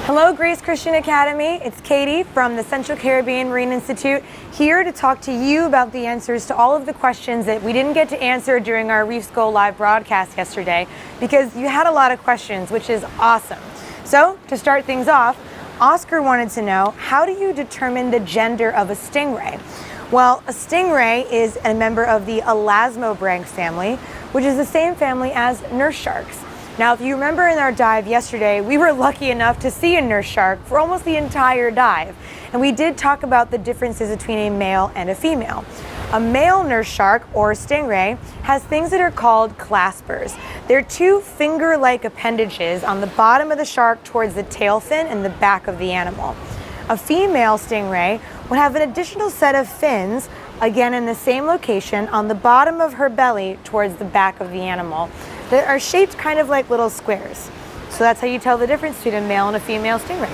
Hello, Grace Christian Academy. It's Katie from the Central Caribbean Marine Institute, here to talk to you about the answers to all of the questions that we didn't get to answer during our Reefs Go Live broadcast yesterday, because you had a lot of questions, which is awesome. So, to start things off, Oscar wanted to know, how do you determine the gender of a stingray? Well, a stingray is a member of the elasmobranch family, which is the same family as nurse sharks. Now, if you remember in our dive yesterday, we were lucky enough to see a nurse shark for almost the entire dive. And we did talk about the differences between a male and a female. A male nurse shark, or stingray, has things that are called claspers. They're two finger-like appendages on the bottom of the shark towards the tail fin and the back of the animal. A female stingray would have an additional set of fins, again in the same location, on the bottom of her belly towards the back of the animal, that are shaped kind of like little squares. So that's how you tell the difference between a male and a female stingray.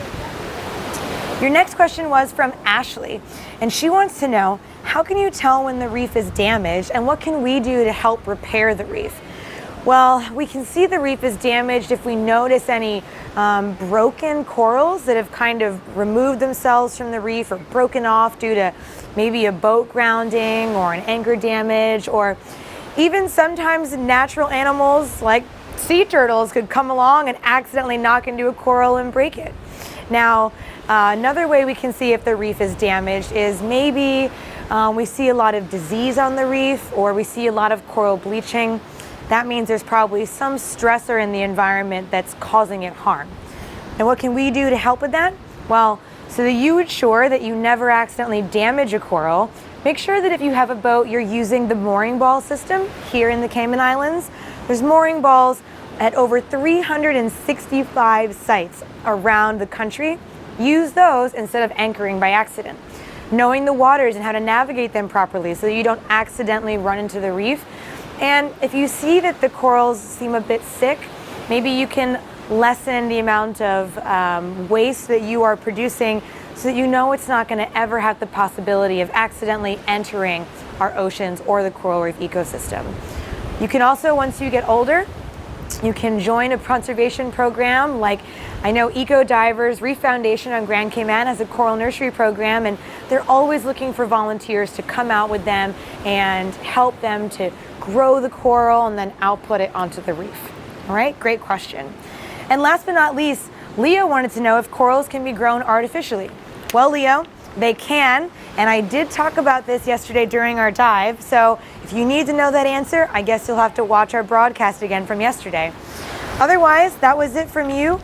Your next question was from Ashley, and she wants to know, how can you tell when the reef is damaged, and what can we do to help repair the reef? Well, we can see the reef is damaged if we notice any broken corals that have kind of removed themselves from the reef or broken off due to maybe a boat grounding or an anchor damage, or even sometimes natural animals like sea turtles could come along and accidentally knock into a coral and break it. Now, another way we can see if the reef is damaged is maybe we see a lot of disease on the reef, or we see a lot of coral bleaching. That means there's probably some stressor in the environment that's causing it harm. And what can we do to help with that? Well, so that you ensure that you never accidentally damage a coral, make sure that if you have a boat, you're using the mooring ball system here in the Cayman Islands. There's mooring balls at over 365 sites around the country. Use those instead of anchoring by accident. Knowing the waters and how to navigate them properly so that you don't accidentally run into the reef. And if you see that the corals seem a bit sick, maybe you can lessen the amount of waste that you are producing so that you know it's not going to ever have the possibility of accidentally entering our oceans or the coral reef ecosystem. You can also, once you get older, you can join a conservation program. Like, I know Eco Divers Reef Foundation on Grand Cayman has a coral nursery program, and they're always looking for volunteers to come out with them and help them to grow the coral and then output it onto the reef. All right, great question. And last but not least, Leo wanted to know if corals can be grown artificially. Well, Leo, they can, and I did talk about this yesterday during our dive, so if you need to know that answer, I guess you'll have to watch our broadcast again from yesterday. Otherwise, that was it from you.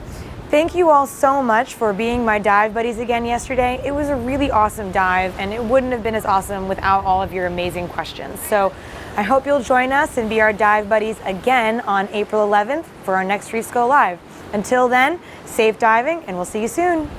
Thank you all so much for being my dive buddies again yesterday. It was a really awesome dive, and it wouldn't have been as awesome without all of your amazing questions. So I hope you'll join us and be our dive buddies again on April 11th for our next Reefs Go Live. Until then, safe diving, and we'll see you soon.